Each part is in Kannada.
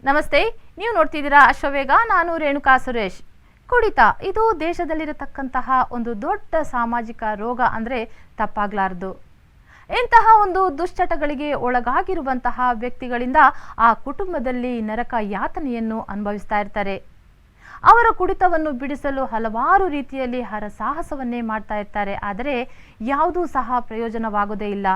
ನಮಸ್ತೆ, ನೀವು ನೋಡ್ತಿದ್ದೀರಾ ಅಶ್ವವೇಗ. ನಾನು ರೇಣುಕಾ ಸುರೇಶ್. ಕುಡಿತ ಇದು ದೇಶದಲ್ಲಿರತಕ್ಕಂತಹ ಒಂದು ದೊಡ್ಡ ಸಾಮಾಜಿಕ ರೋಗ ಅಂದರೆ ತಪ್ಪಾಗಲಾರದು. ಇಂತಹ ಒಂದು ದುಶ್ಚಟಗಳಿಗೆ ಒಳಗಾಗಿರುವಂತಹ ವ್ಯಕ್ತಿಗಳಿಂದ ಆ ಕುಟುಂಬದಲ್ಲಿ ನರಕ ಯಾತನೆಯನ್ನು ಅನುಭವಿಸ್ತಾ ಇರ್ತಾರೆ. ಅವರ ಕುಡಿತವನ್ನು ಬಿಡಿಸಲು ಹಲವಾರು ರೀತಿಯಲ್ಲಿ ಹರಸಾಹಸವನ್ನೇ ಮಾಡ್ತಾ ಇರ್ತಾರೆ. ಆದರೆ ಯಾವುದೂ ಸಹ ಪ್ರಯೋಜನವಾಗೋದೇ ಇಲ್ಲ.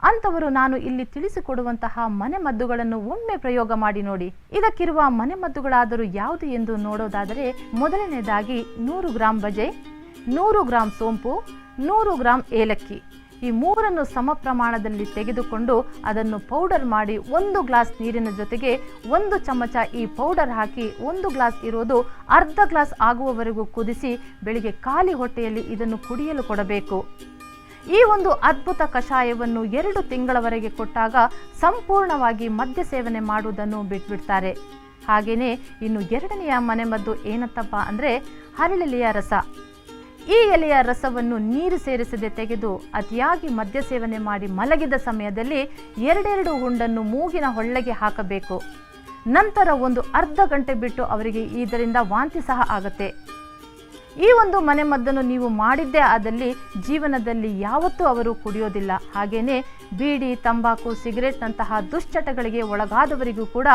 ಅಂಥವರು ನಾನು ಇಲ್ಲಿ ತಿಳಿಸಿಕೊಡುವಂತಹ ಮನೆಮದ್ದುಗಳನ್ನು ಒಮ್ಮೆ ಪ್ರಯೋಗ ಮಾಡಿ ನೋಡಿ. ಇದಕ್ಕಿರುವ ಮನೆಮದ್ದುಗಳಾದರೂ ಯಾವುದು ಎಂದು ನೋಡೋದಾದರೆ, ಮೊದಲನೇದಾಗಿ 100 ಗ್ರಾಂ ಬಜೆ, 100 ಗ್ರಾಂ ಸೋಂಪು, 100 ಗ್ರಾಂ ಏಲಕ್ಕಿ, ಈ ಮೂರನ್ನು ಸಮ ಪ್ರಮಾಣದಲ್ಲಿ ತೆಗೆದುಕೊಂಡು ಅದನ್ನು ಪೌಡರ್ ಮಾಡಿ 1 ಗ್ಲಾಸ್ ನೀರಿನ ಜೊತೆಗೆ 1 ಚಮಚ ಈ ಪೌಡರ್ ಹಾಕಿ 1 ಗ್ಲಾಸ್ ಇರೋದು ಅರ್ಧ ಗ್ಲಾಸ್ ಆಗುವವರೆಗೂ ಕುದಿಸಿ ಬೆಳಿಗ್ಗೆ ಖಾಲಿ ಹೊಟ್ಟೆಯಲ್ಲಿ ಇದನ್ನು ಕುಡಿಯಲು ಕೊಡಬೇಕು. ಈ ಒಂದು ಅದ್ಭುತ ಕಷಾಯವನ್ನು 2 ತಿಂಗಳವರೆಗೆ ಕೊಟ್ಟಾಗ ಸಂಪೂರ್ಣವಾಗಿ ಮದ್ಯ ಸೇವನೆ ಮಾಡುವುದನ್ನು ಬಿಟ್ಬಿಡ್ತಾರೆ. ಹಾಗೆಯೇ ಇನ್ನು ಎರಡನೆಯ ಮನೆಮದ್ದು ಏನಂತಪ್ಪ ಅಂದರೆ ಹರಳೆಲೆಯ ರಸ. ಈ ಎಲೆಯ ರಸವನ್ನು ನೀರು ಸೇರಿಸದೆ ತೆಗೆದು ಅತಿಯಾಗಿ ಮದ್ಯ ಸೇವನೆ ಮಾಡಿ ಮಲಗಿದ ಸಮಯದಲ್ಲಿ 2 ಹುಂಡನ್ನು ಮೂಗಿನ ಹೊಳ್ಳೆಗೆ ಹಾಕಬೇಕು. ನಂತರ ಒಂದು ಅರ್ಧ ಗಂಟೆ ಬಿಟ್ಟು ಅವರಿಗೆ ಇದರಿಂದ ವಾಂತಿ ಸಹ ಆಗುತ್ತೆ. ಈ ಒಂದು ಮನೆಮದ್ದನ್ನು ನೀವು ಮಾಡಿದ್ದೇ ಆದಲ್ಲಿ ಜೀವನದಲ್ಲಿ ಯಾವತ್ತೂ ಅವರು ಕುಡಿಯೋದಿಲ್ಲ. ಹಾಗೆಯೇ ಬೀಡಿ, ತಂಬಾಕು, ಸಿಗರೆಟ್ನಂತಹ ದುಶ್ಚಟಗಳಿಗೆ ಒಳಗಾದವರಿಗೂ ಕೂಡ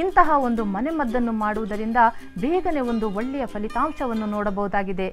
ಇಂತಹ ಒಂದು ಮನೆಮದ್ದನ್ನು ಮಾಡುವುದರಿಂದ ಬೇಗನೆ ಒಂದು ಒಳ್ಳೆಯ ಫಲಿತಾಂಶವನ್ನು ನೋಡಬಹುದಾಗಿದೆ.